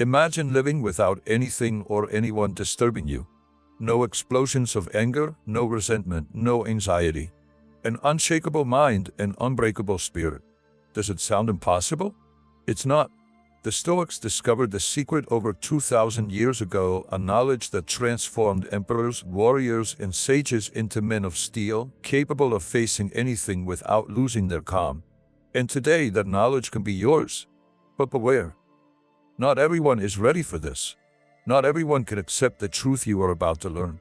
Imagine living without anything or anyone disturbing you. No explosions of anger, no resentment, no anxiety. An unshakable mind, an unbreakable spirit. Does it sound impossible? It's not. The Stoics discovered the secret over 2,000 years ago, a knowledge that transformed emperors, warriors, and sages into men of steel, capable of facing anything without losing their calm. And today that knowledge can be yours. But beware. Not everyone is ready for this. Not everyone can accept the truth you are about to learn.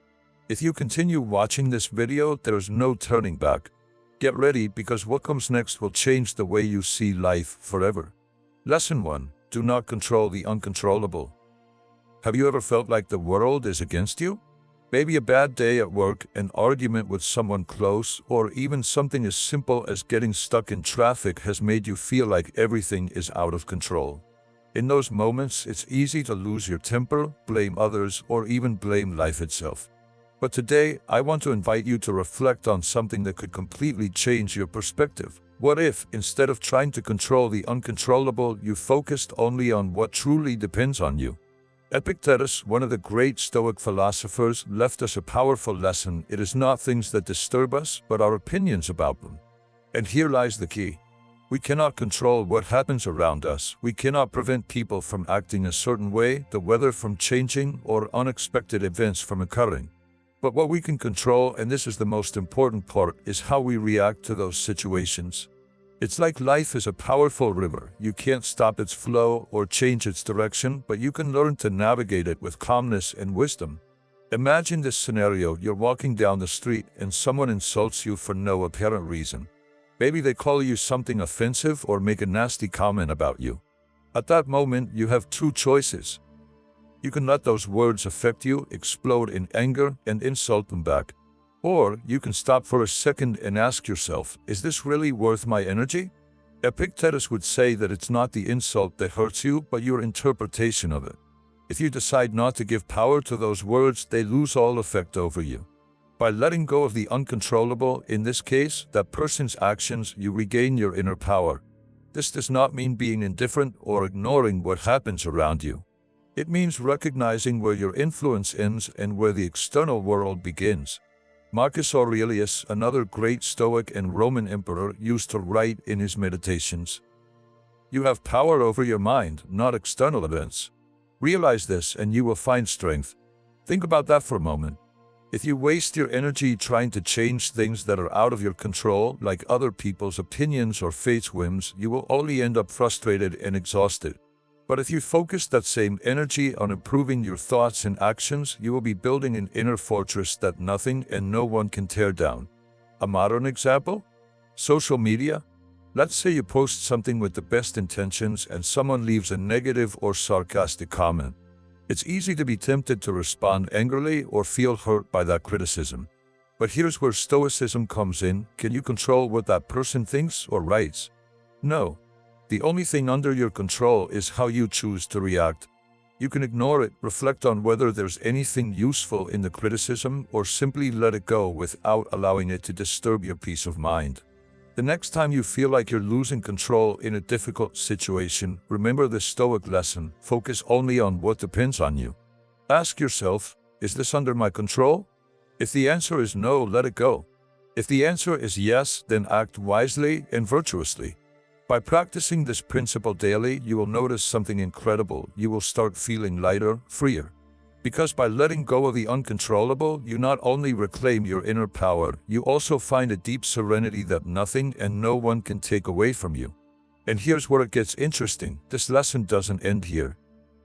If you continue watching this video, there is no turning back. Get ready, because what comes next will change the way you see life forever. Lesson 1. Do not control the uncontrollable. Have you ever felt like the world is against you? Maybe a bad day at work, an argument with someone close, or even something as simple as getting stuck in traffic has made you feel like everything is out of control. In those moments, it's easy to lose your temper, blame others, or even blame life itself. But today, I want to invite you to reflect on something that could completely change your perspective. What if, instead of trying to control the uncontrollable, you focused only on what truly depends on you? Epictetus, one of the great Stoic philosophers, left us a powerful lesson. It is not things that disturb us, but our opinions about them. And here lies the key. We cannot control what happens around us. We cannot prevent people from acting a certain way, the weather from changing, or unexpected events from occurring. But what we can control, and this is the most important part, is how we react to those situations. It's like life is a powerful river. You can't stop its flow or change its direction, but you can learn to navigate it with calmness and wisdom. Imagine this scenario. You're walking down the street and someone insults you for no apparent reason. Maybe they call you something offensive or make a nasty comment about you. At that moment, you have two choices. You can let those words affect you, explode in anger, and insult them back. Or you can stop for a second and ask yourself, is this really worth my energy? Epictetus would say that it's not the insult that hurts you, but your interpretation of it. If you decide not to give power to those words, they lose all effect over you. By letting go of the uncontrollable, in this case, that person's actions, you regain your inner power. This does not mean being indifferent or ignoring what happens around you. It means recognizing where your influence ends and where the external world begins. Marcus Aurelius, another great Stoic and Roman emperor, used to write in his meditations, "You have power over your mind, not external events. Realize this and you will find strength." Think about that for a moment. If you waste your energy trying to change things that are out of your control, like other people's opinions or fate's whims, you will only end up frustrated and exhausted. But if you focus that same energy on improving your thoughts and actions, you will be building an inner fortress that nothing and no one can tear down. A modern example? Social media. Let's say you post something with the best intentions and someone leaves a negative or sarcastic comment. It's easy to be tempted to respond angrily or feel hurt by that criticism. But here's where Stoicism comes in. Can you control what that person thinks or writes? No. The only thing under your control is how you choose to react. You can ignore it, reflect on whether there's anything useful in the criticism, or simply let it go without allowing it to disturb your peace of mind. The next time you feel like you're losing control in a difficult situation, remember the Stoic lesson: focus only on what depends on you. Ask yourself, is this under my control? If the answer is no, let it go. If the answer is yes, then act wisely and virtuously. By practicing this principle daily, you will notice something incredible. You will start feeling lighter, freer. Because by letting go of the uncontrollable, you not only reclaim your inner power, you also find a deep serenity that nothing and no one can take away from you. And here's where it gets interesting. This lesson doesn't end here.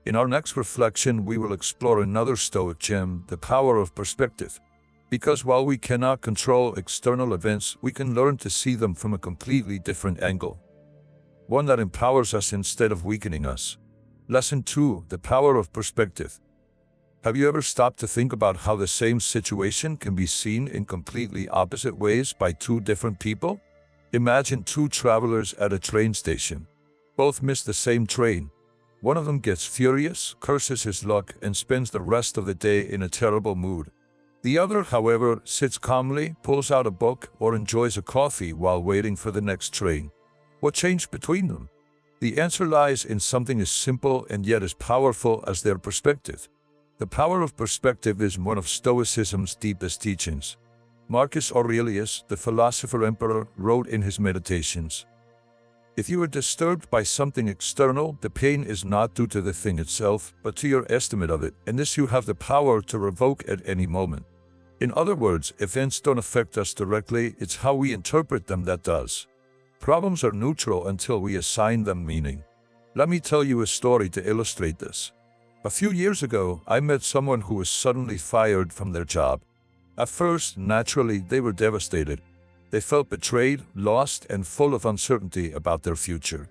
In our next reflection, we will explore another Stoic gem, the power of perspective. Because while we cannot control external events, we can learn to see them from a completely different angle. One that empowers us instead of weakening us. Lesson 2, the power of perspective. Have you ever stopped to think about how the same situation can be seen in completely opposite ways by two different people? Imagine two travelers at a train station. Both miss the same train. One of them gets furious, curses his luck, and spends the rest of the day in a terrible mood. The other, however, sits calmly, pulls out a book, or enjoys a coffee while waiting for the next train. What changed between them? The answer lies in something as simple and yet as powerful as their perspective. The power of perspective is one of Stoicism's deepest teachings. Marcus Aurelius, the philosopher-emperor, wrote in his Meditations, "If you are disturbed by something external, the pain is not due to the thing itself, but to your estimate of it, and this you have the power to revoke at any moment." In other words, events don't affect us directly, it's how we interpret them that does. Problems are neutral until we assign them meaning. Let me tell you a story to illustrate this. A few years ago, I met someone who was suddenly fired from their job. At first, naturally, they were devastated. They felt betrayed, lost, and full of uncertainty about their future.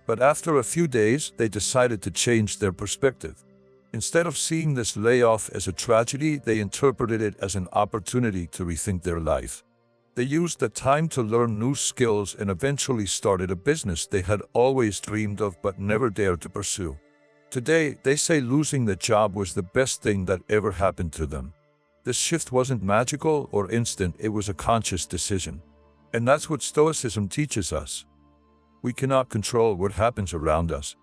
But after a few days, they decided to change their perspective. Instead of seeing this layoff as a tragedy, they interpreted it as an opportunity to rethink their life. They used the time to learn new skills and eventually started a business they had always dreamed of but never dared to pursue. Today, they say losing the job was the best thing that ever happened to them. This shift wasn't magical or instant, it was a conscious decision. And that's what Stoicism teaches us. We cannot control what happens around us,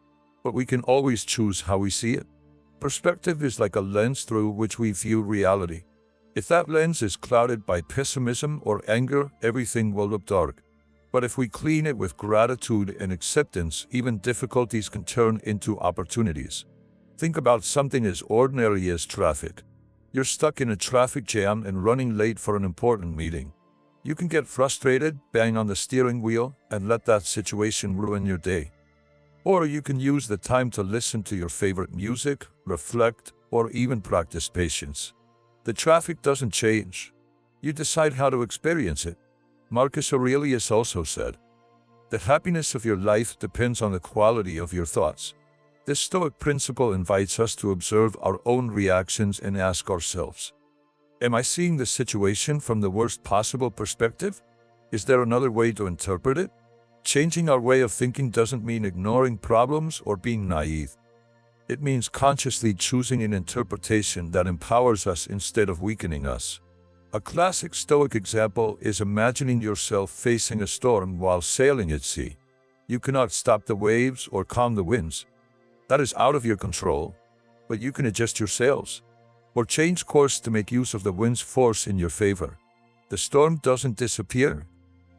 but we can always choose how we see it. Perspective is like a lens through which we view reality. If that lens is clouded by pessimism or anger, everything will look dark. But if we clean it with gratitude and acceptance, even difficulties can turn into opportunities. Think about something as ordinary as traffic. You're stuck in a traffic jam and running late for an important meeting. You can get frustrated, bang on the steering wheel, and let that situation ruin your day. Or you can use the time to listen to your favorite music, reflect, or even practice patience. The traffic doesn't change. You decide how to experience it. Marcus Aurelius also said, "The happiness of your life depends on the quality of your thoughts." This Stoic principle invites us to observe our own reactions and ask ourselves, am I seeing the situation from the worst possible perspective? Is there another way to interpret it? Changing our way of thinking doesn't mean ignoring problems or being naive. It means consciously choosing an interpretation that empowers us instead of weakening us. A classic Stoic example is imagining yourself facing a storm while sailing at sea. You cannot stop the waves or calm the winds. That is out of your control, but you can adjust your sails or change course to make use of the wind's force in your favor. The storm doesn't disappear,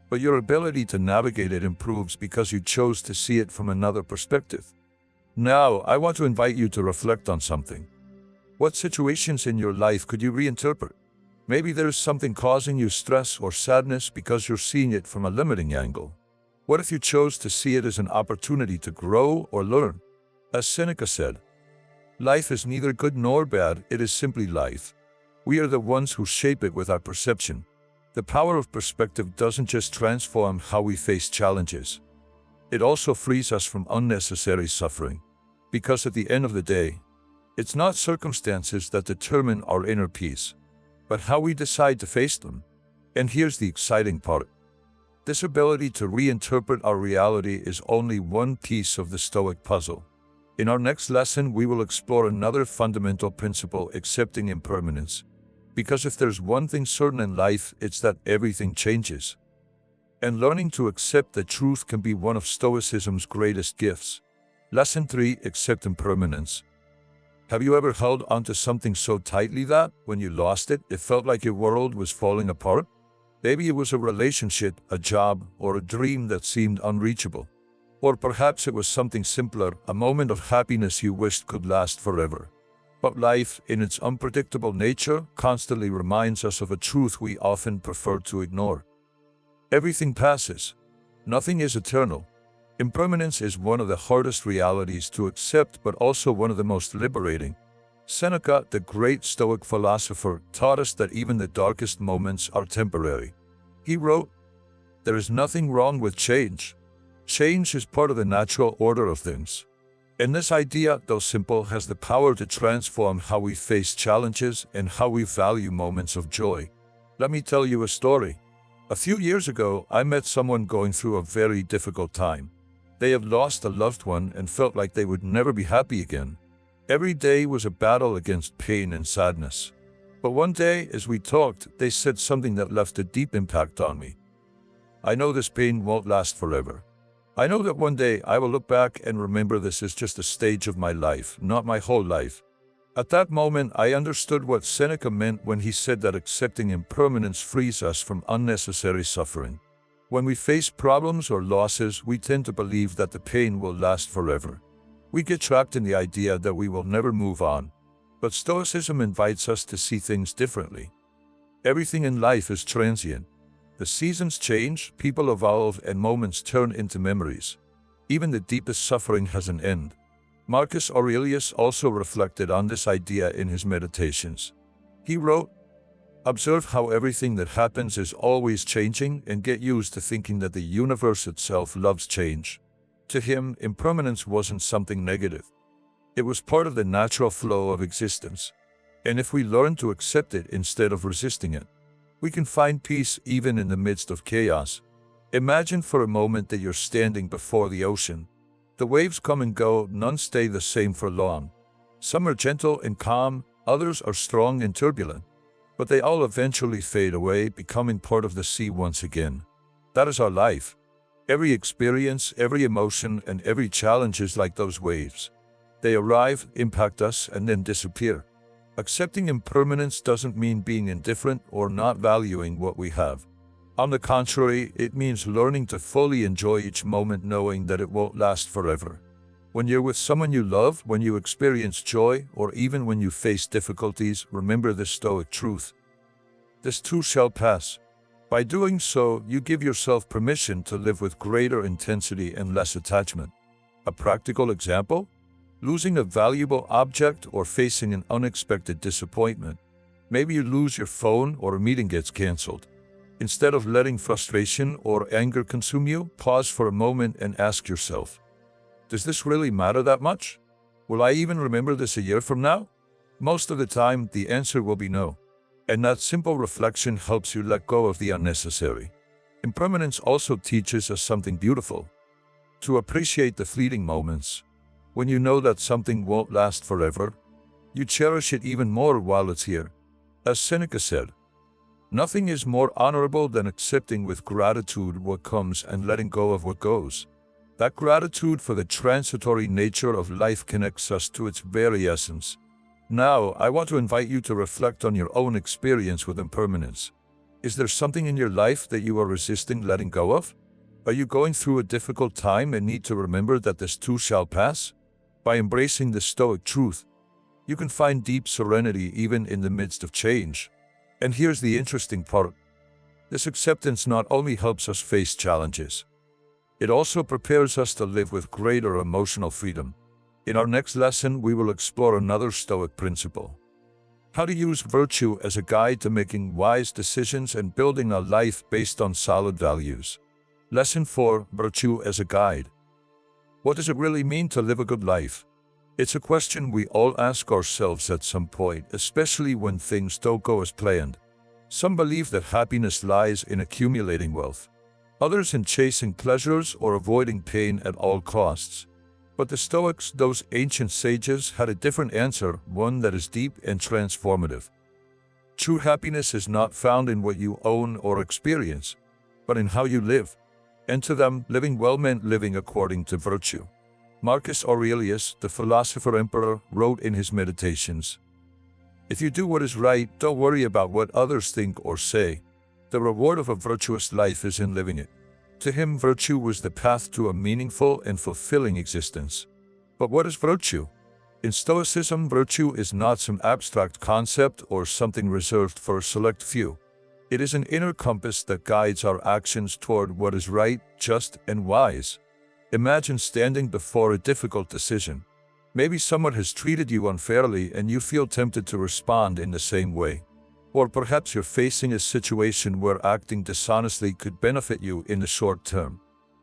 but your ability to navigate it improves because you chose to see it from another perspective. Now, I want to invite you to reflect on something. What situations in your life could you reinterpret? Maybe there's something causing you stress or sadness because you're seeing it from a limiting angle. What if you chose to see it as an opportunity to grow or learn? As Seneca said, "Life is neither good nor bad, it is simply life. We are the ones who shape it with our perception." The power of perspective doesn't just transform how we face challenges. It also frees us from unnecessary suffering. Because at the end of the day, it's not circumstances that determine our inner peace, but how we decide to face them. And here's the exciting part. This ability to reinterpret our reality is only one piece of the Stoic puzzle. In our next lesson, we will explore another fundamental principle, accepting impermanence. Because if there's one thing certain in life, it's that everything changes. And learning to accept the truth can be one of Stoicism's greatest gifts. Lesson 3: Accept impermanence. Have you ever held onto something so tightly that, when you lost it, it felt like your world was falling apart? Maybe it was a relationship, a job, or a dream that seemed unreachable. Or perhaps it was something simpler, a moment of happiness you wished could last forever. But life, in its unpredictable nature, constantly reminds us of a truth we often prefer to ignore. Everything passes. Nothing is eternal. Impermanence is one of the hardest realities to accept, but also one of the most liberating. Seneca, the great Stoic philosopher, taught us that even the darkest moments are temporary. He wrote, "There is nothing wrong with change. Change is part of the natural order of things." And this idea, though simple, has the power to transform how we face challenges and how we value moments of joy. Let me tell you a story. A few years ago, I met someone going through a very difficult time. They had lost a loved one and felt like they would never be happy again. Every day was a battle against pain and sadness. But one day, as we talked, they said something that left a deep impact on me. "I know this pain won't last forever. I know that one day I will look back and remember this as just a stage of my life, not my whole life. At that moment, I understood what Seneca meant when he said that accepting impermanence frees us from unnecessary suffering. When we face problems or losses, we tend to believe that the pain will last forever. We get trapped in the idea that we will never move on. But Stoicism invites us to see things differently. Everything in life is transient. The seasons change, people evolve, and moments turn into memories. Even the deepest suffering has an end. Marcus Aurelius also reflected on this idea in his Meditations. He wrote, "Observe how everything that happens is always changing, and get used to thinking that the universe itself loves change." To him, impermanence wasn't something negative. It was part of the natural flow of existence. And if we learn to accept it instead of resisting it, we can find peace even in the midst of chaos. Imagine for a moment that you're standing before the ocean. The waves come and go, none stay the same for long. Some are gentle and calm, others are strong and turbulent. But they all eventually fade away, becoming part of the sea once again. That is our life. Every experience, every emotion, and every challenge is like those waves. They arrive, impact us, and then disappear. Accepting impermanence doesn't mean being indifferent or not valuing what we have. On the contrary, it means learning to fully enjoy each moment, knowing that it won't last forever. When you're with someone you love, when you experience joy, or even when you face difficulties, remember this Stoic truth. This too shall pass. By doing so, you give yourself permission to live with greater intensity and less attachment. A practical example? Losing a valuable object or facing an unexpected disappointment. Maybe you lose your phone or a meeting gets canceled. Instead of letting frustration or anger consume you, pause for a moment and ask yourself, does this really matter that much? Will I even remember this a year from now? Most of the time, the answer will be no. And that simple reflection helps you let go of the unnecessary. Impermanence also teaches us something beautiful. To appreciate the fleeting moments. When you know that something won't last forever, you cherish it even more while it's here. As Seneca said, nothing is more honorable than accepting with gratitude what comes and letting go of what goes. That gratitude for the transitory nature of life connects us to its very essence. Now, I want to invite you to reflect on your own experience with impermanence. Is there something in your life that you are resisting letting go of? Are you going through a difficult time and need to remember that this too shall pass? By embracing the Stoic truth, you can find deep serenity even in the midst of change. And here's the interesting part. This acceptance not only helps us face challenges, it also prepares us to live with greater emotional freedom. In our next lesson, we will explore another Stoic principle. How to use virtue as a guide to making wise decisions and building a life based on solid values. Lesson 4. Virtue as a guide. What does it really mean to live a good life? It's a question we all ask ourselves at some point, especially when things don't go as planned. Some believe that happiness lies in accumulating wealth. Others in chasing pleasures or avoiding pain at all costs. But the Stoics, those ancient sages, had a different answer, one that is deep and transformative. True happiness is not found in what you own or experience, but in how you live. And to them, living well meant living according to virtue. Marcus Aurelius, the philosopher-emperor, wrote in his Meditations, "If you do what is right, don't worry about what others think or say. The reward of a virtuous life is in living it." To him, virtue was the path to a meaningful and fulfilling existence. But what is virtue? In Stoicism, virtue is not some abstract concept or something reserved for a select few. It is an inner compass that guides our actions toward what is right, just, and wise. Imagine standing before a difficult decision. Maybe someone has treated you unfairly and you feel tempted to respond in the same way. Or perhaps you're facing a situation where acting dishonestly could benefit you in the short term.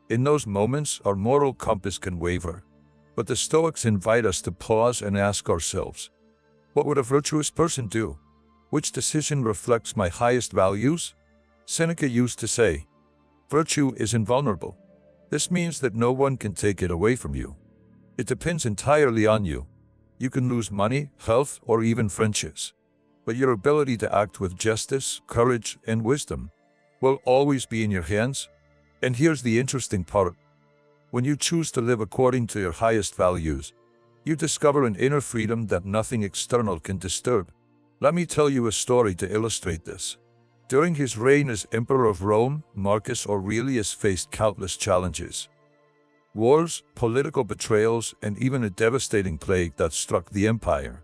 In those moments, our moral compass can waver. But the Stoics invite us to pause and ask ourselves, what would a virtuous person do? Which decision reflects my highest values? Seneca used to say, virtue is invulnerable. This means that no one can take it away from you. It depends entirely on you. You can lose money, health, or even friendships. But your ability to act with justice, courage, and wisdom will always be in your hands. And here's the interesting part. When you choose to live according to your highest values, you discover an inner freedom that nothing external can disturb. Let me tell you a story to illustrate this. During his reign as Emperor of Rome, Marcus Aurelius faced countless challenges. Wars, political betrayals, and even a devastating plague that struck the empire.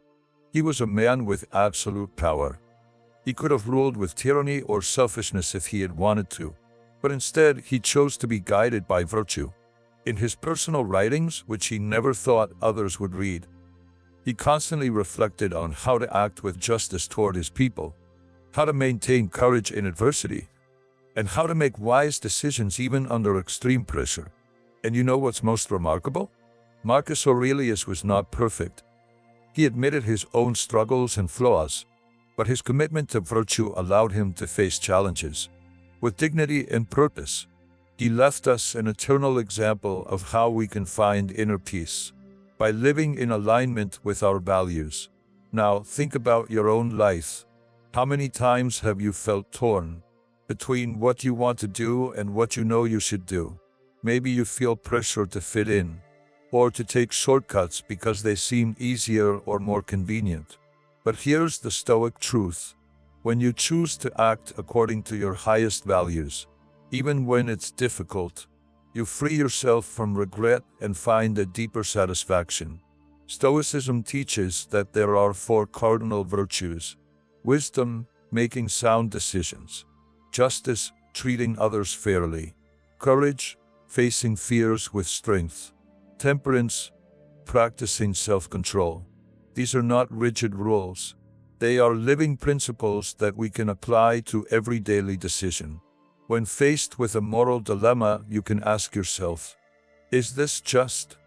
He was a man with absolute power. He could have ruled with tyranny or selfishness if he had wanted to, but instead he chose to be guided by virtue. In his personal writings, which he never thought others would read, he constantly reflected on how to act with justice toward his people, how to maintain courage in adversity, and how to make wise decisions even under extreme pressure. And you know what's most remarkable? Marcus Aurelius was not perfect. He admitted his own struggles and flaws, but his commitment to virtue allowed him to face challenges with dignity and purpose. He left us an eternal example of how we can find inner peace by living in alignment with our values. Now, think about your own life. How many times have you felt torn between what you want to do and what you know you should do? Maybe you feel pressure to fit in or to take shortcuts because they seem easier or more convenient. But here's the Stoic truth. When you choose to act according to your highest values, even when it's difficult, you free yourself from regret and find a deeper satisfaction. Stoicism teaches that there are 4 cardinal virtues: wisdom, making sound decisions; justice, treating others fairly; courage, facing fears with strength; temperance, practicing self-control. These are not rigid rules. They are living principles that we can apply to every daily decision. When faced with a moral dilemma, you can ask yourself, is this just?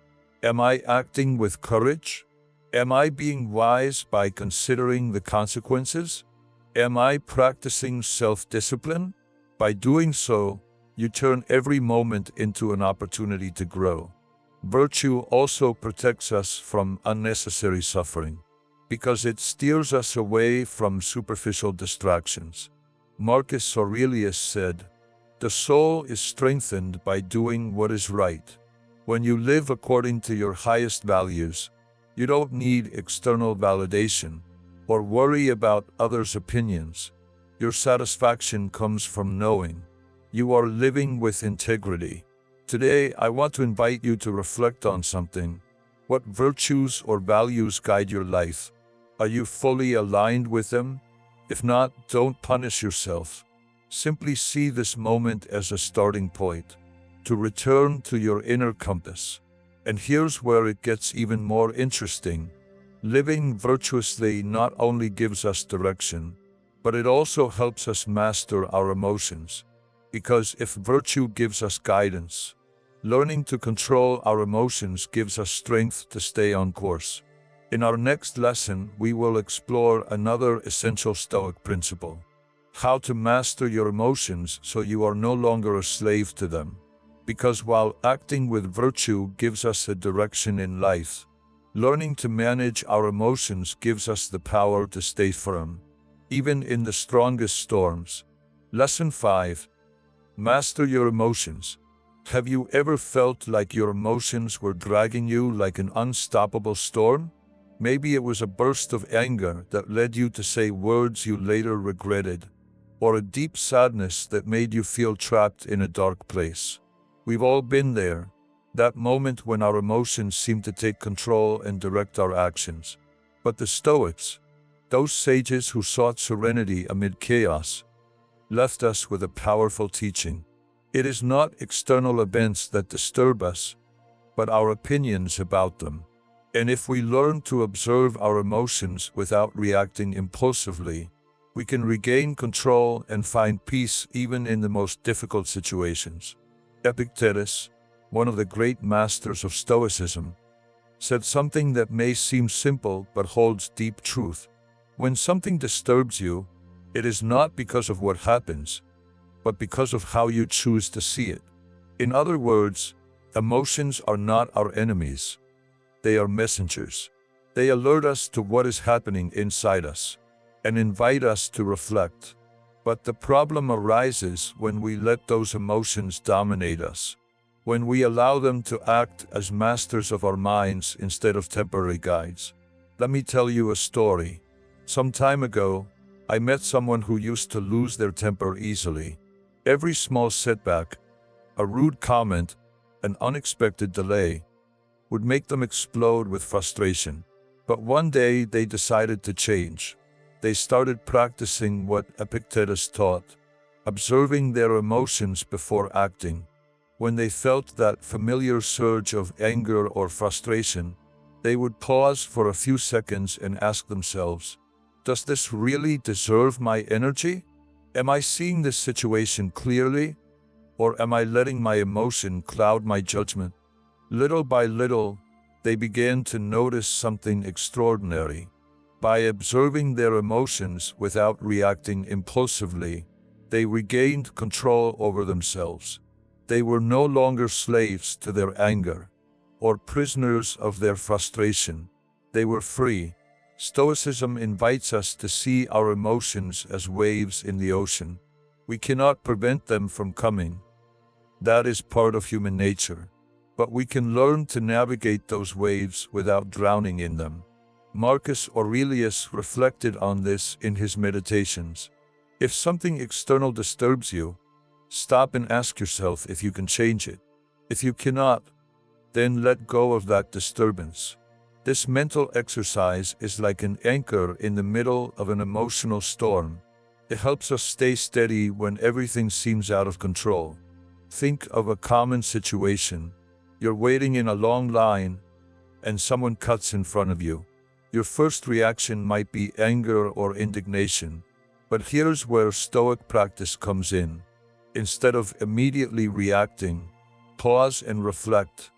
Am I acting with courage? Am I being wise by considering the consequences? Am I practicing self-discipline? By doing so, you turn every moment into an opportunity to grow. Virtue also protects us from unnecessary suffering, because it steers us away from superficial distractions. Marcus Aurelius said, "The soul is strengthened by doing what is right." When you live according to your highest values, you don't need external validation or worry about others' opinions. Your satisfaction comes from knowing you are living with integrity. Today, I want to invite you to reflect on something. What virtues or values guide your life? Are you fully aligned with them? If not, don't punish yourself. Simply see this moment as a starting point to return to your inner compass. And here's where it gets even more interesting. Living virtuously not only gives us direction, but it also helps us master our emotions. Because if virtue gives us guidance, learning to control our emotions gives us strength to stay on course. In our next lesson, we will explore another essential Stoic principle: how to master your emotions so you are no longer a slave to them. Because while acting with virtue gives us a direction in life, learning to manage our emotions gives us the power to stay firm, even in the strongest storms. Lesson 5. Master your emotions. Have you ever felt like your emotions were dragging you like an unstoppable storm? Maybe it was a burst of anger that led you to say words you later regretted, or a deep sadness that made you feel trapped in a dark place. We've all been there, that moment when our emotions seem to take control and direct our actions. But the Stoics, those sages who sought serenity amid chaos, left us with a powerful teaching. It is not external events that disturb us, but our opinions about them. And if we learn to observe our emotions without reacting impulsively, we can regain control and find peace even in the most difficult situations. Epictetus, one of the great masters of Stoicism, said something that may seem simple but holds deep truth. When something disturbs you, it is not because of what happens, but because of how you choose to see it. In other words, emotions are not our enemies. They are messengers. They alert us to what is happening inside us and invite us to reflect. But the problem arises when we let those emotions dominate us. when we allow them to act as masters of our minds instead of temporary guides. Let me tell you a story. Some time ago, I met someone who used to lose their temper easily. Every small setback, a rude comment, an unexpected delay, would make them explode with frustration. But one day they decided to change. They started practicing what Epictetus taught, observing their emotions before acting. When they felt that familiar surge of anger or frustration, they would pause for a few seconds and ask themselves, "Does this really deserve my energy? Am I seeing this situation clearly? Or am I letting my emotion cloud my judgment?" Little by little, they began to notice something extraordinary. By observing their emotions without reacting impulsively, they regained control over themselves. They were no longer slaves to their anger or prisoners of their frustration. They were free. Stoicism invites us to see our emotions as waves in the ocean. We cannot prevent them from coming. That is part of human nature. But we can learn to navigate those waves without drowning in them. Marcus Aurelius reflected on this in his Meditations. If something external disturbs you, stop and ask yourself if you can change it. If you cannot, then let go of that disturbance. This mental exercise is like an anchor in the middle of an emotional storm. It helps us stay steady when everything seems out of control. Think of a common situation. You're waiting in a long line, and someone cuts in front of you. Your first reaction might be anger or indignation. But here's where Stoic practice comes in. Instead of immediately reacting, pause and reflect.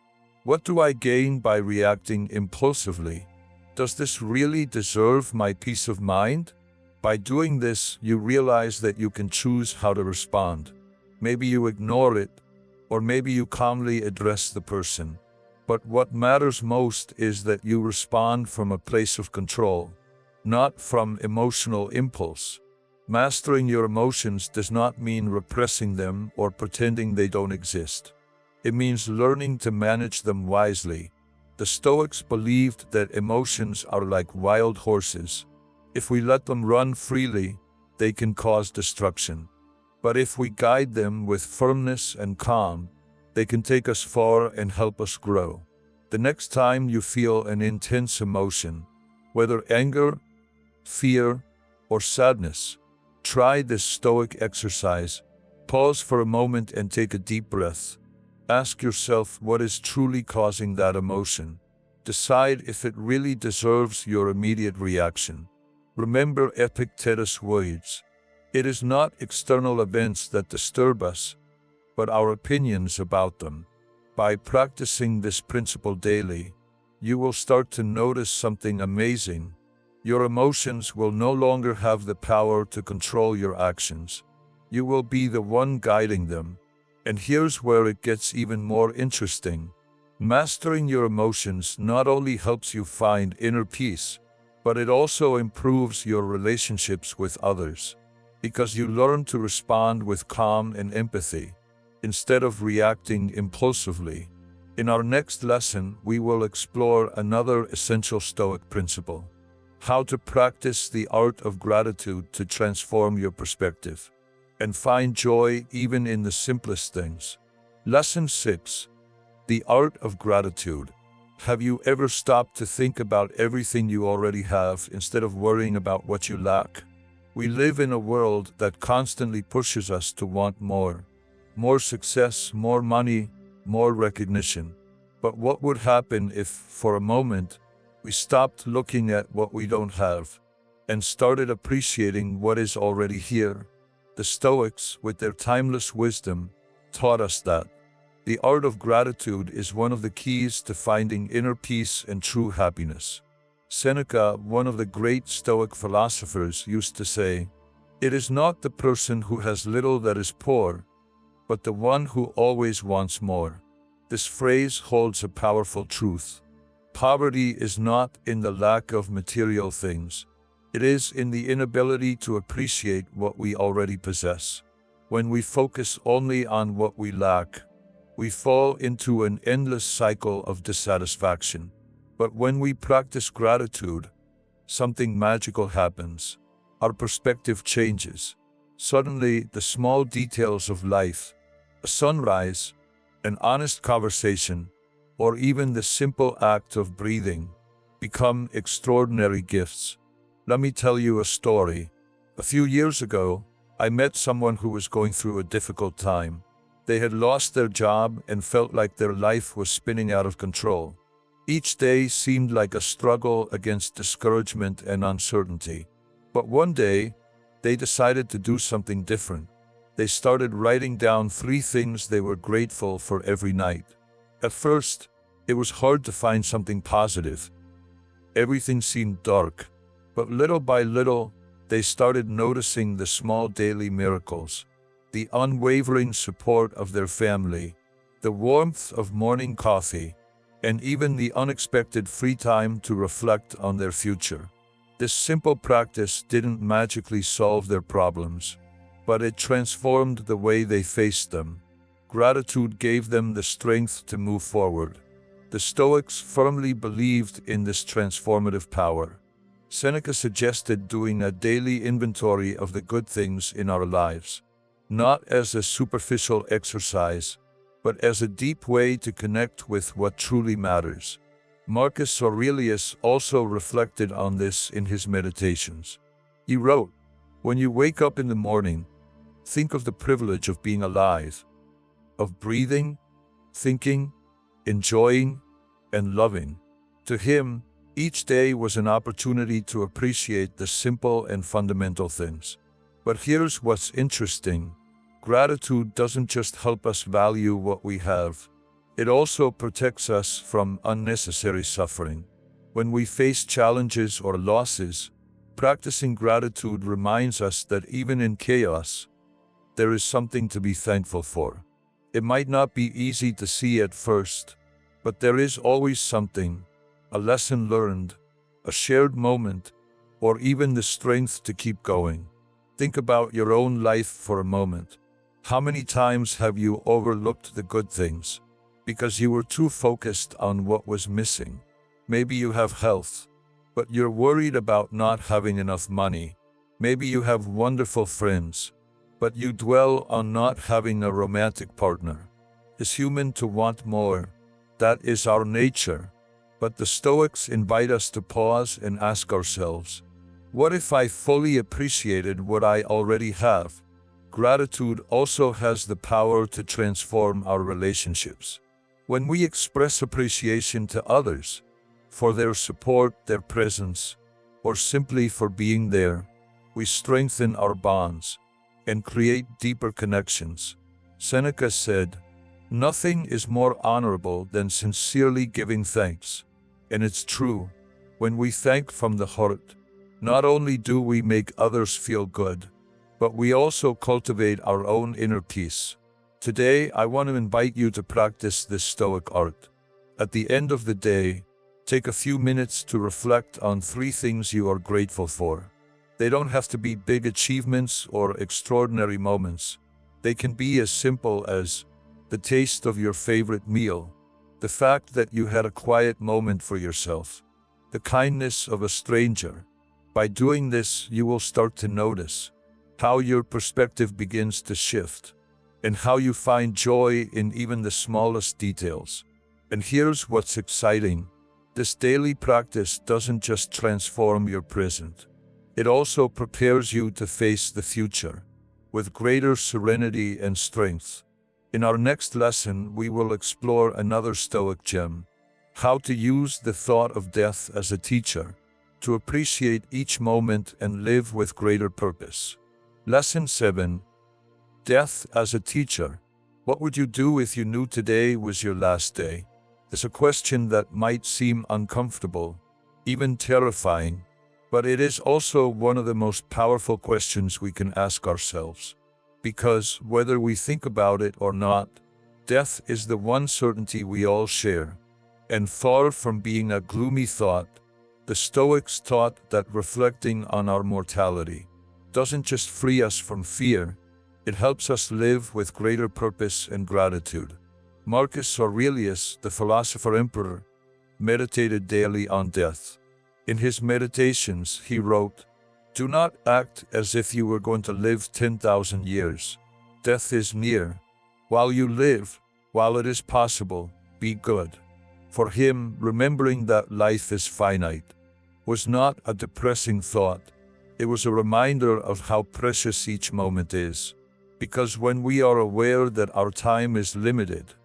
What do I gain by reacting impulsively? Does this really deserve my peace of mind? By doing this, you realize that you can choose how to respond. Maybe you ignore it, or maybe you calmly address the person. But what matters most is that you respond from a place of control, not from emotional impulse. Mastering your emotions does not mean repressing them or pretending they don't exist. It means learning to manage them wisely. The Stoics believed that emotions are like wild horses. If we let them run freely, they can cause destruction. But if we guide them with firmness and calm, they can take us far and help us grow. The next time you feel an intense emotion, whether anger, fear, or sadness, try this Stoic exercise. Pause for a moment and take a deep breath. Ask yourself what is truly causing that emotion. Decide if it really deserves your immediate reaction. Remember Epictetus' words. It is not external events that disturb us, but our opinions about them. By practicing this principle daily, you will start to notice something amazing. Your emotions will no longer have the power to control your actions. You will be the one guiding them. And here's where it gets even more interesting. Mastering your emotions not only helps you find inner peace, but it also improves your relationships with others. Because you learn to respond with calm and empathy, instead of reacting impulsively. In our next lesson, we will explore another essential Stoic principle: how to practice the art of gratitude to transform your perspective and find joy even in the simplest things. Lesson 6. The art of gratitude. Have you ever stopped to think about everything you already have instead of worrying about what you lack? We live in a world that constantly pushes us to want more. More success, more money, more recognition. But what would happen if, for a moment, we stopped looking at what we don't have and started appreciating what is already here? The Stoics, with their timeless wisdom, taught us that the art of gratitude is one of the keys to finding inner peace and true happiness. Seneca, one of the great Stoic philosophers, used to say, "It is not the person who has little that is poor, but the one who always wants more." This phrase holds a powerful truth. Poverty is not in the lack of material things. It is in the inability to appreciate what we already possess. When we focus only on what we lack, we fall into an endless cycle of dissatisfaction. But when we practice gratitude, something magical happens. Our perspective changes. Suddenly, the small details of life, a sunrise, an honest conversation, or even the simple act of breathing, become extraordinary gifts. Let me tell you a story. A few years ago, I met someone who was going through a difficult time. They had lost their job and felt like their life was spinning out of control. Each day seemed like a struggle against discouragement and uncertainty. But one day, they decided to do something different. They started writing down 3 things they were grateful for every night. At first, it was hard to find something positive. Everything seemed dark. But little by little, they started noticing the small daily miracles, the unwavering support of their family, the warmth of morning coffee, and even the unexpected free time to reflect on their future. This simple practice didn't magically solve their problems, but it transformed the way they faced them. Gratitude gave them the strength to move forward. The Stoics firmly believed in this transformative power. Seneca suggested doing a daily inventory of the good things in our lives, not as a superficial exercise, but as a deep way to connect with what truly matters. Marcus Aurelius also reflected on this in his meditations. He wrote, "When you wake up in the morning, think of the privilege of being alive, of breathing, thinking, enjoying, and loving." To him, each day was an opportunity to appreciate the simple and fundamental things. But here's what's interesting. Gratitude doesn't just help us value what we have. It also protects us from unnecessary suffering. When we face challenges or losses, practicing gratitude reminds us that even in chaos, there is something to be thankful for. It might not be easy to see at first, but there is always something, a lesson learned, a shared moment, or even the strength to keep going. Think about your own life for a moment. How many times have you overlooked the good things because you were too focused on what was missing? Maybe you have health, but you're worried about not having enough money. Maybe you have wonderful friends, but you dwell on not having a romantic partner. It's human to want more. That is our nature. But the Stoics invite us to pause and ask ourselves, what if I fully appreciated what I already have? Gratitude also has the power to transform our relationships. When we express appreciation to others, for their support, their presence, or simply for being there, we strengthen our bonds and create deeper connections. Seneca said, "Nothing is more honorable than sincerely giving thanks." And it's true. When we thank from the heart, not only do we make others feel good, but we also cultivate our own inner peace. Today, I want to invite you to practice this Stoic art. At the end of the day, take a few minutes to reflect on 3 things you are grateful for. They don't have to be big achievements or extraordinary moments. They can be as simple as the taste of your favorite meal, the fact that you had a quiet moment for yourself, the kindness of a stranger. By doing this, you will start to notice how your perspective begins to shift and how you find joy in even the smallest details. And here's what's exciting. This daily practice doesn't just transform your present. It also prepares you to face the future with greater serenity and strength. In our next lesson, we will explore another Stoic gem, how to use the thought of death as a teacher to appreciate each moment and live with greater purpose. Lesson 7. Death as a teacher. What would you do if you knew today was your last day? It's a question that might seem uncomfortable, even terrifying, but it is also one of the most powerful questions we can ask ourselves. Because whether we think about it or not, death is the one certainty we all share. And far from being a gloomy thought, the Stoics taught that reflecting on our mortality doesn't just free us from fear, it helps us live with greater purpose and gratitude. Marcus Aurelius, the philosopher emperor, meditated daily on death. In his meditations, he wrote, "Do not act as if you were going to live 10,000 years. Death is near. While you live, while it is possible, be good." For him, remembering that life is finite was not a depressing thought. It was a reminder of how precious each moment is. Because when we are aware that our time is limited,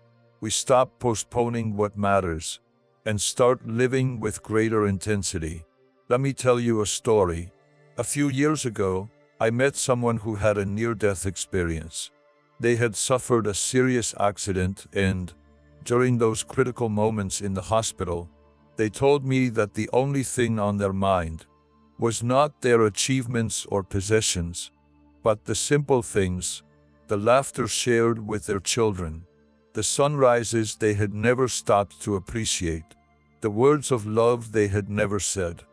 we stop postponing what matters and start living with greater intensity. Let me tell you a story. A few years ago, I met someone who had a near-death experience. They had suffered a serious accident and, during those critical moments in the hospital, they told me that the only thing on their mind was not their achievements or possessions, but the simple things, the laughter shared with their children, the sunrises they had never stopped to appreciate, the words of love they had never said.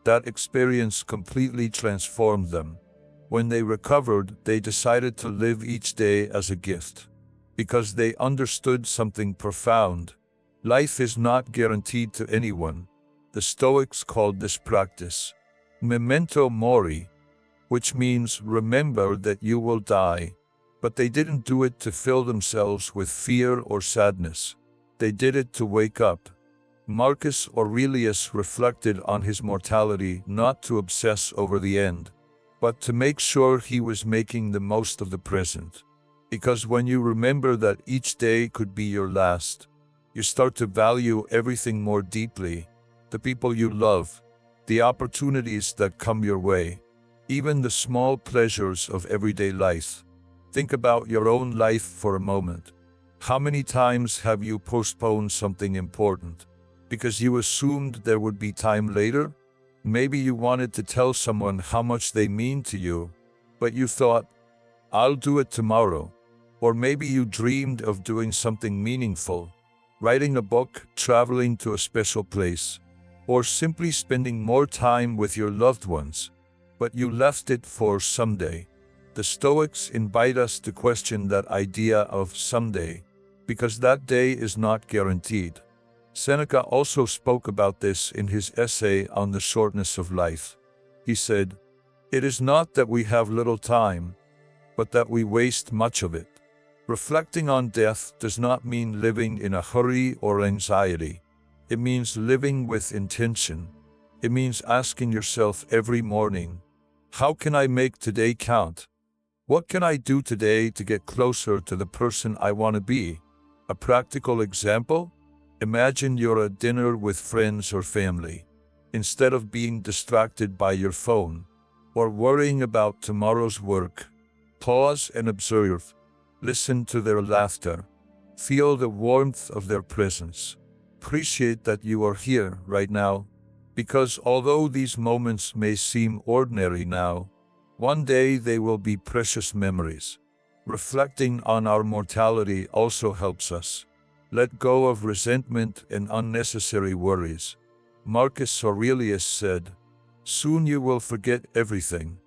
That experience completely transformed them. When they recovered, they decided to live each day as a gift, because they understood something profound. Life is not guaranteed to anyone. The Stoics called this practice memento mori, which means remember that you will die. But they didn't do it to fill themselves with fear or sadness. They did it to wake up. Marcus Aurelius reflected on his mortality not to obsess over the end, but to make sure he was making the most of the present. Because when you remember that each day could be your last, you start to value everything more deeply, the people you love, the opportunities that come your way, even the small pleasures of everyday life. Think about your own life for a moment. How many times have you postponed something important because you assumed there would be time later? Maybe you wanted to tell someone how much they mean to you, but you thought, "I'll do it tomorrow." Or maybe you dreamed of doing something meaningful, writing a book, traveling to a special place, or simply spending more time with your loved ones, but you left it for someday. The Stoics invite us to question that idea of someday, because that day is not guaranteed. Seneca also spoke about this in his essay on the shortness of life. He said, "It is not that we have little time, but that we waste much of it." Reflecting on death does not mean living in a hurry or anxiety. It means living with intention. It means asking yourself every morning, how can I make today count? What can I do today to get closer to the person I want to be? A practical example? Imagine you're at dinner with friends or family. Instead of being distracted by your phone or worrying about tomorrow's work, pause and observe. Listen to their laughter. Feel the warmth of their presence. Appreciate that you are here right now, because although these moments may seem ordinary now, one day they will be precious memories. Reflecting on our mortality also helps us let go of resentment and unnecessary worries. Marcus Aurelius said, "Soon you will forget everything.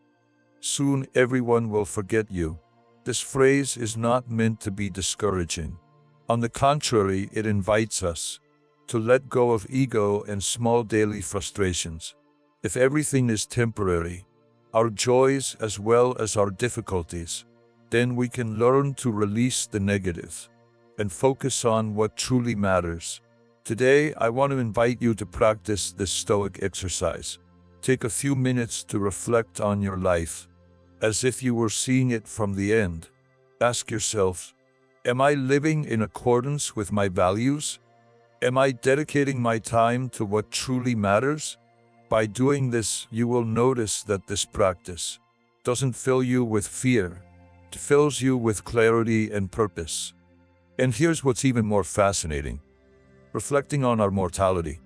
Soon everyone will forget you." This phrase is not meant to be discouraging. On the contrary, it invites us to let go of ego and small daily frustrations. If everything is temporary, our joys as well as our difficulties, then we can learn to release the negative and focus on what truly matters. Today, I want to invite you to practice this Stoic exercise. Take a few minutes to reflect on your life, as if you were seeing it from the end. Ask yourself, am I living in accordance with my values? Am I dedicating my time to what truly matters? By doing this, you will notice that this practice doesn't fill you with fear. It fills you with clarity and purpose. And here's what's even more fascinating. Reflecting on our mortality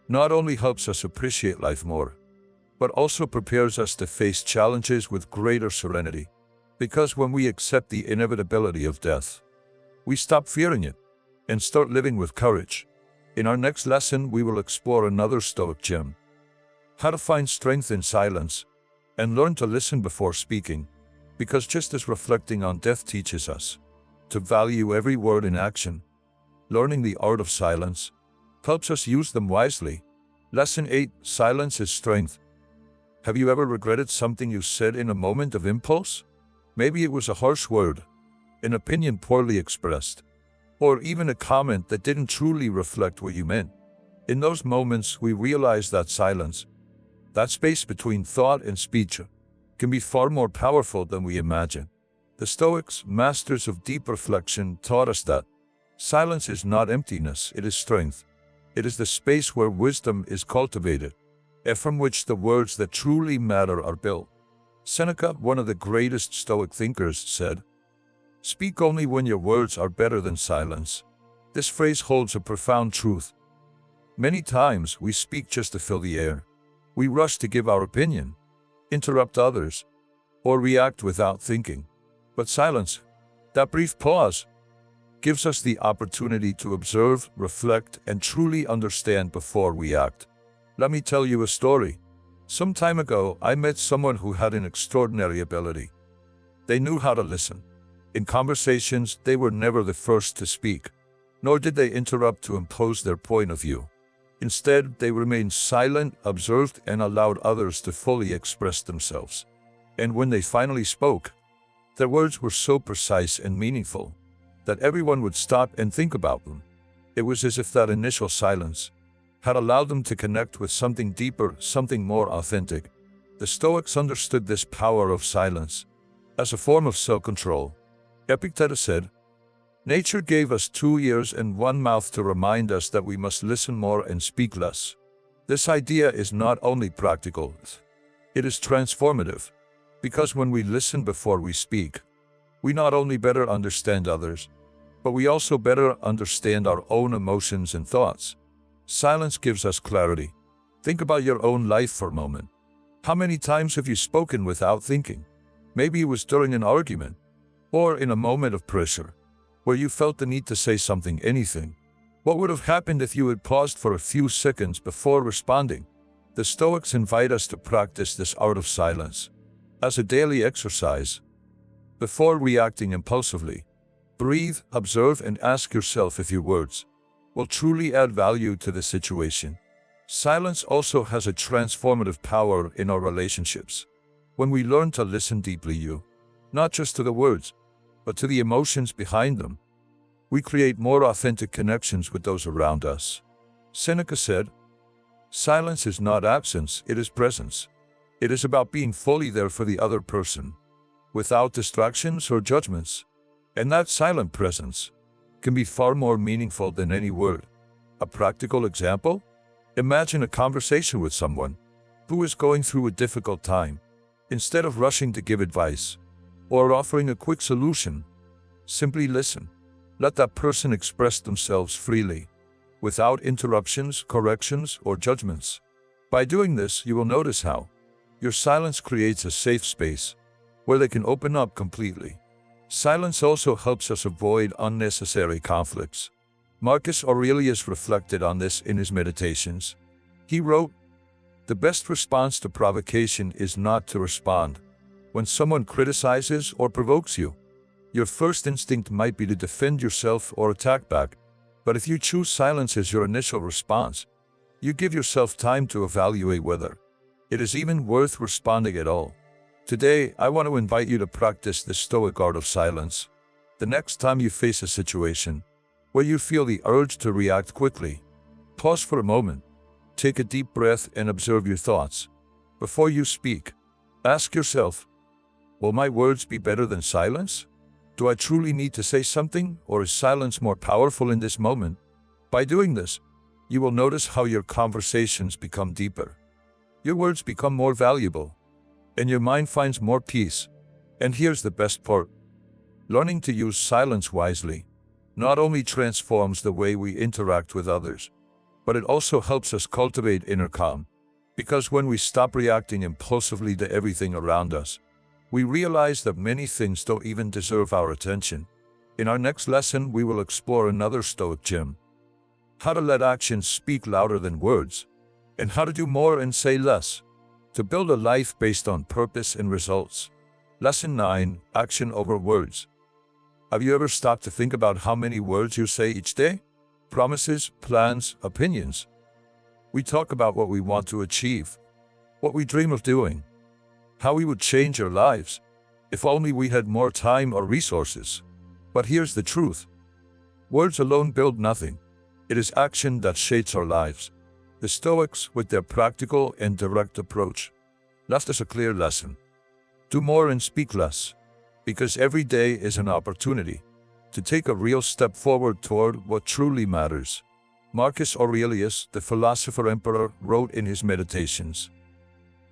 not only helps us appreciate life more, but also prepares us to face challenges with greater serenity. Because when we accept the inevitability of death, we stop fearing it and start living with courage. In our next lesson, we will explore another Stoic gem: how to find strength in silence and learn to listen before speaking. Because just as reflecting on death teaches us to value every word in action, learning the art of silence helps us use them wisely. Lesson 8. Silence is strength. Have you ever regretted something you said in a moment of impulse? Maybe it was a harsh word, an opinion poorly expressed, or even a comment that didn't truly reflect what you meant. In those moments, we realize that silence, that space between thought and speech, can be far more powerful than we imagine. The Stoics, masters of deep reflection, taught us that silence is not emptiness, it is strength. It is the space where wisdom is cultivated, and from which the words that truly matter are built. Seneca, one of the greatest Stoic thinkers, said, "Speak only when your words are better than silence." This phrase holds a profound truth. Many times we speak just to fill the air. We rush to give our opinion, interrupt others, or react without thinking. But silence, that brief pause, gives us the opportunity to observe, reflect, and truly understand before we act. Let me tell you a story. Some time ago, I met someone who had an extraordinary ability. They knew how to listen. In conversations, they were never the first to speak, nor did they interrupt to impose their point of view. Instead, they remained silent, observed, and allowed others to fully express themselves. And when they finally spoke, their words were so precise and meaningful that everyone would stop and think about them. It was as if that initial silence had allowed them to connect with something deeper, something more authentic. The Stoics understood this power of silence as a form of self-control. Epictetus said, "Nature gave us 2 ears and 1 mouth to remind us that we must listen more and speak less." This idea is not only practical, it is transformative, because when we listen before we speak, we not only better understand others, but we also better understand our own emotions and thoughts. Silence gives us clarity. Think about your own life for a moment. How many times have you spoken without thinking? Maybe it was during an argument, or in a moment of pressure, where you felt the need to say something, anything. What would have happened if you had paused for a few seconds before responding? The Stoics invite us to practice this art of silence as a daily exercise. Before reacting impulsively, breathe, observe, and ask yourself if your words will truly add value to the situation. Silence also has a transformative power in our relationships. When we learn to listen deeply, not just to the words, but to the emotions behind them, we create more authentic connections with those around us. Seneca said, "Silence is not absence, it is presence." It is about being fully there for the other person, without distractions or judgments. And that silent presence can be far more meaningful than any word. A practical example? Imagine a conversation with someone who is going through a difficult time. Instead of rushing to give advice or offering a quick solution, simply listen. Let that person express themselves freely, without interruptions, corrections, or judgments. By doing this, you will notice how your silence creates a safe space where they can open up completely. Silence also helps us avoid unnecessary conflicts. Marcus Aurelius reflected on this in his Meditations. He wrote, "The best response to provocation is not to respond. When someone criticizes or provokes you, your first instinct might be to defend yourself or attack back. But if you choose silence as your initial response, you give yourself time to evaluate whether it is even worth responding at all." Today, I want to invite you to practice the Stoic art of silence. The next time you face a situation where you feel the urge to react quickly, pause for a moment, take a deep breath, and observe your thoughts. Before you speak, ask yourself, will my words be better than silence? Do I truly need to say something, or is silence more powerful in this moment? By doing this, you will notice how your conversations become deeper. Your words become more valuable, and your mind finds more peace. And here's the best part. Learning to use silence wisely not only transforms the way we interact with others, but it also helps us cultivate inner calm. Because when we stop reacting impulsively to everything around us, we realize that many things don't even deserve our attention. In our next lesson, we will explore another Stoic gem: how to let actions speak louder than words, and how to do more and say less, to build a life based on purpose and results. Lesson 9. Action over words. Have you ever stopped to think about how many words you say each day? promises, plans, opinions. We talk about what we want to achieve, what we dream of doing, how we would change our lives, if only we had more time or resources. But here's the truth. Words alone build nothing. It is action that shapes our lives. The Stoics, with their practical and direct approach, left us a clear lesson. Do more and speak less, because every day is an opportunity to take a real step forward toward what truly matters. Marcus Aurelius, the philosopher emperor, wrote in his Meditations,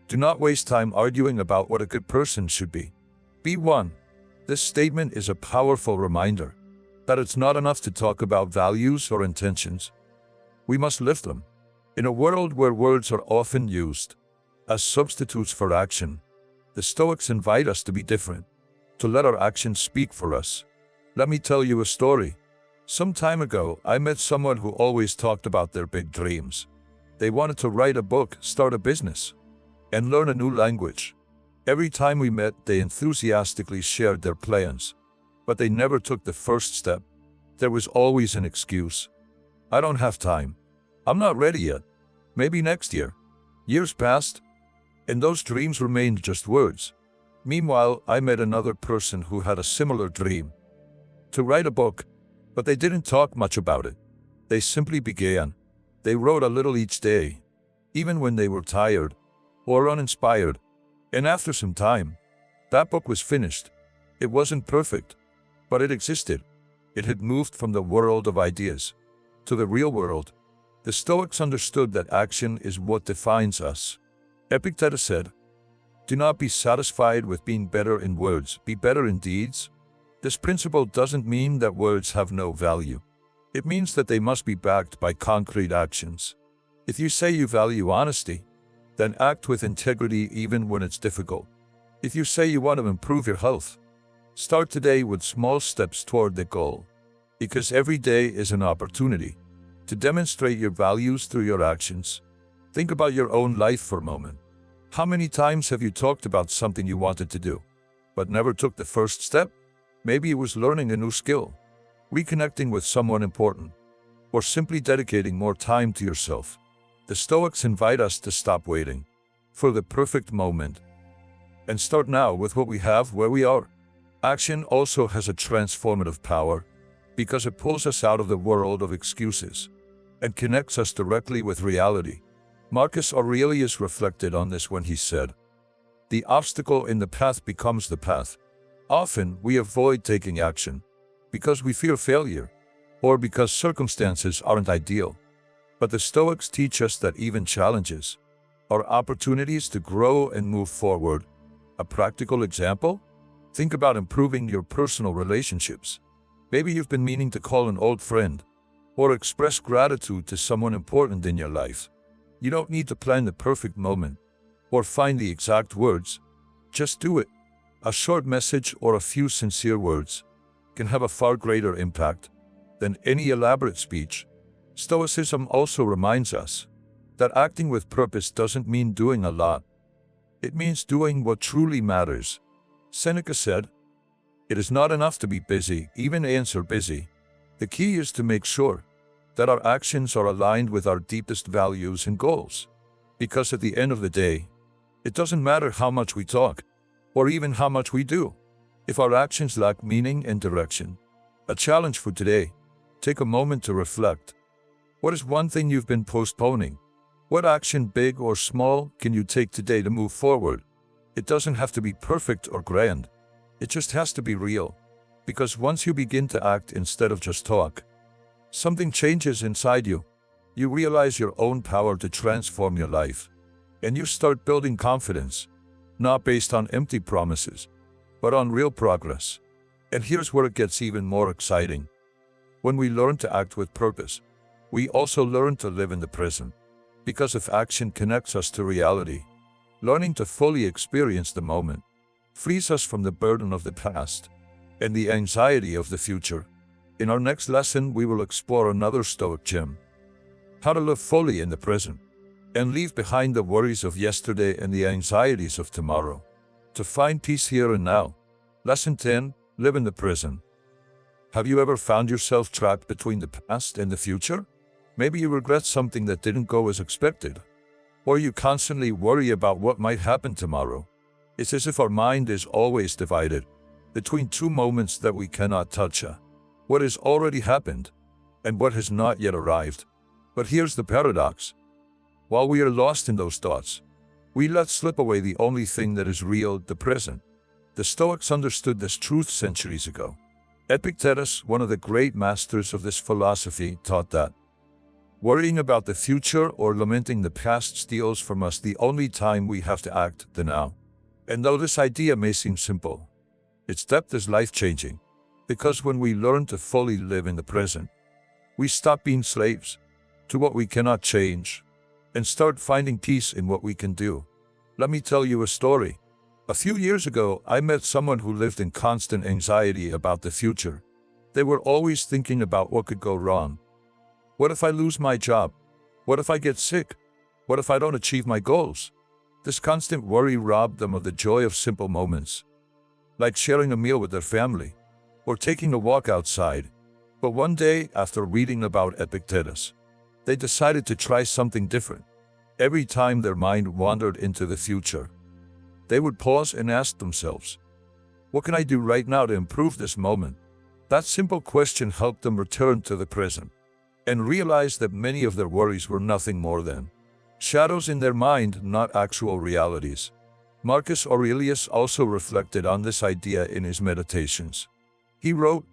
"Do not waste time arguing about what a good person should be. Be one." This statement is a powerful reminder that it's not enough to talk about values or intentions. We must live them. In a world where words are often used as substitutes for action, the Stoics invite us to be different, to let our actions speak for us. Let me tell you a story. Some time ago, I met someone who always talked about their big dreams. They wanted to write a book, start a business, and learn a new language. Every time we met, they enthusiastically shared their plans, but they never took the first step. There was always an excuse. I don't have time. I'm not ready yet. Maybe next year. Years passed, and those dreams remained just words. Meanwhile, I met another person who had a similar dream, to write a book, but they didn't talk much about it. They simply began. They wrote a little each day, even when they were tired or uninspired. And after some time, that book was finished. It wasn't perfect, but it existed. It had moved from the world of ideas to the real world. The Stoics understood that action is what defines us. Epictetus said, "Do not be satisfied with being better in words, be better in deeds." This principle doesn't mean that words have no value. It means that they must be backed by concrete actions. If you say you value honesty, then act with integrity even when it's difficult. If you say you want to improve your health, start today with small steps toward the goal, because every day is an opportunity to demonstrate your values through your actions. Think about your own life for a moment. How many times have you talked about something you wanted to do, but never took the first step? Maybe it was learning a new skill, reconnecting with someone important, or simply dedicating more time to yourself. The Stoics invite us to stop waiting for the perfect moment and start now with what we have where we are. Action also has a transformative power because it pulls us out of the world of excuses and connects us directly with reality. Marcus Aurelius reflected on this when he said, "The obstacle in the path becomes the path." Often we avoid taking action because we fear failure or because circumstances aren't ideal. But the Stoics teach us that even challenges are opportunities to grow and move forward. A practical example? Think about improving your personal relationships. Maybe you've been meaning to call an old friend or express gratitude to someone important in your life. You don't need to plan the perfect moment or find the exact words. Just do it. A short message or a few sincere words can have a far greater impact than any elaborate speech. Stoicism also reminds us that acting with purpose doesn't mean doing a lot. It means doing what truly matters. Seneca said, "It is not enough to be busy, even ants are busy." The key is to make sure that our actions are aligned with our deepest values and goals. Because at the end of the day, it doesn't matter how much we talk, or even how much we do, if our actions lack meaning and direction. A challenge for today: take a moment to reflect. What is one thing you've been postponing? What action, big or small, can you take today to move forward? It doesn't have to be perfect or grand. It just has to be real. Because once you begin to act instead of just talk, something changes inside you. You realize your own power to transform your life. And you start building confidence, not based on empty promises, but on real progress. And here's where it gets even more exciting. When we learn to act with purpose, we also learn to live in the present. Because if action connects us to reality, learning to fully experience the moment frees us from the burden of the past and the anxiety of the future. In our next lesson, we will explore another Stoic gem: how to live fully in the present and leave behind the worries of yesterday and the anxieties of tomorrow. To find peace here and now. Lesson 10: Live in the present. Have you ever found yourself trapped between the past and the future? Maybe you regret something that didn't go as expected. Or you constantly worry about what might happen tomorrow. It's as if our mind is always divided between two moments that we cannot touch. What has already happened and what has not yet arrived. But here's the paradox. While we are lost in those thoughts, we let slip away the only thing that is real, the present. The Stoics understood this truth centuries ago. Epictetus, one of the great masters of this philosophy, taught that worrying about the future or lamenting the past steals from us the only time we have to act, the now. And though this idea may seem simple, its depth is life-changing, because when we learn to fully live in the present, we stop being slaves to what we cannot change and start finding peace in what we can do. Let me tell you a story. A few years ago, I met someone who lived in constant anxiety about the future. They were always thinking about what could go wrong. What if I lose my job? What if I get sick? What if I don't achieve my goals? This constant worry robbed them of the joy of simple moments, like sharing a meal with their family or taking a walk outside. But one day, after reading about Epictetus, they decided to try something different. Every time their mind wandered into the future, they would pause and ask themselves, what can I do right now to improve this moment? That simple question helped them return to the present and realize that many of their worries were nothing more than shadows in their mind, not actual realities. Marcus Aurelius also reflected on this idea in his Meditations. He wrote,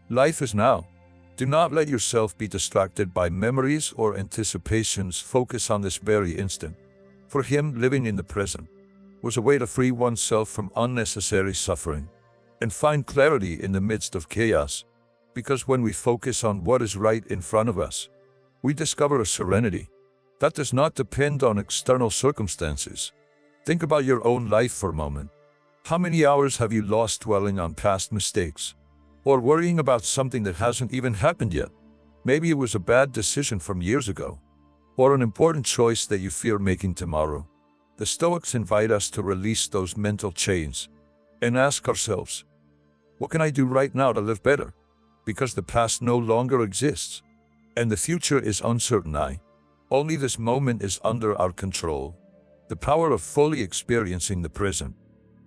"Life is now. Do not let yourself be distracted by memories or anticipations. Focus on this very instant." For him, living in the present was a way to free oneself from unnecessary suffering and find clarity in the midst of chaos. Because when we focus on what is right in front of us, we discover a serenity that does not depend on external circumstances. Think about your own life for a moment. How many hours have you lost dwelling on past mistakes or worrying about something that hasn't even happened yet? Maybe it was a bad decision from years ago or an important choice that you fear making tomorrow. The Stoics invite us to release those mental chains and ask ourselves, what can I do right now to live better? Because the past no longer exists and the future is uncertain. Only this moment is under our control. The power of fully experiencing the present.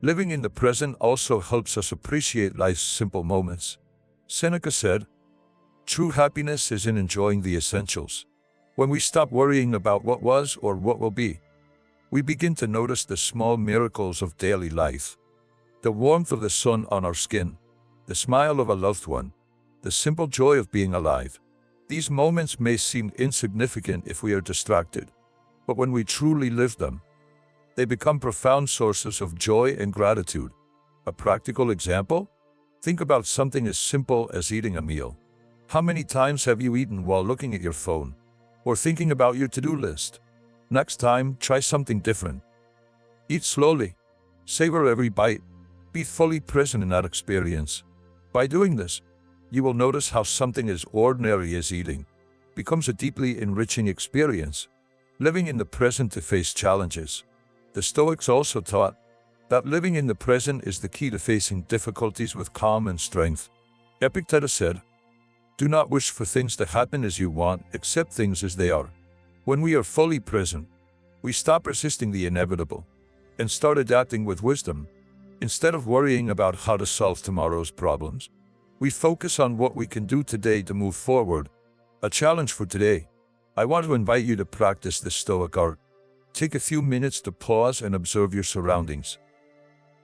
Living in the present also helps us appreciate life's simple moments. Seneca said, "True happiness is in enjoying the essentials." When we stop worrying about what was or what will be, we begin to notice the small miracles of daily life. The warmth of the sun on our skin, the smile of a loved one, the simple joy of being alive. These moments may seem insignificant if we are distracted, but when we truly live them, they become profound sources of joy and gratitude. A practical example? Think about something as simple as eating a meal. How many times have you eaten while looking at your phone or thinking about your to-do list? Next time, try something different. Eat slowly. Savor every bite. Be fully present in that experience. By doing this, you will notice how something as ordinary as eating becomes a deeply enriching experience. Living in the present to face challenges. The Stoics also taught that living in the present is the key to facing difficulties with calm and strength. Epictetus said, "Do not wish for things to happen as you want, accept things as they are." When we are fully present, we stop resisting the inevitable and start adapting with wisdom. Instead of worrying about how to solve tomorrow's problems, we focus on what we can do today to move forward. A challenge for today. I want to invite you to practice the Stoic art. Take a few minutes to pause and observe your surroundings.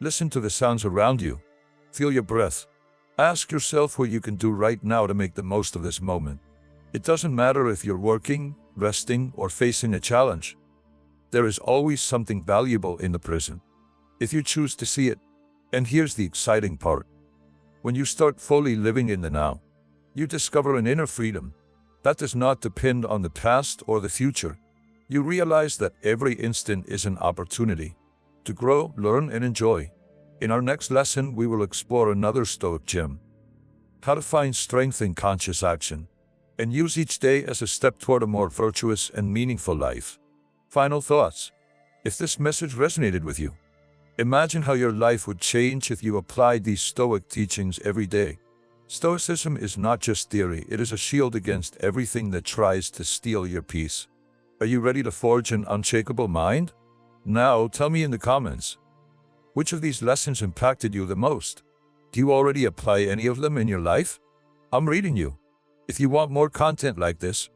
Listen to the sounds around you. Feel your breath. Ask yourself what you can do right now to make the most of this moment. It doesn't matter if you're working, resting, or facing a challenge. There is always something valuable in the present, if you choose to see it. And here's the exciting part. When you start fully living in the now, you discover an inner freedom that does not depend on the past or the future. You realize that every instant is an opportunity to grow, learn, and enjoy. In our next lesson, we will explore another Stoic gem: how to find strength in conscious action and use each day as a step toward a more virtuous and meaningful life. Final thoughts. If this message resonated with you, imagine how your life would change if you applied these Stoic teachings every day. Stoicism is not just theory, it is a shield against everything that tries to steal your peace. Are you ready to forge an unshakable mind? Now, tell me in the comments, which of these lessons impacted you the most? Do you already apply any of them in your life? I'm reading you. If you want more content like this,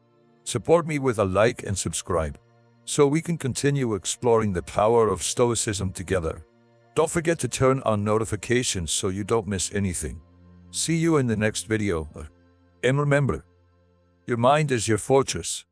support me with a like and subscribe, so we can continue exploring the power of Stoicism together. Don't forget to turn on notifications so you don't miss anything. See you in the next video. And remember, your mind is your fortress.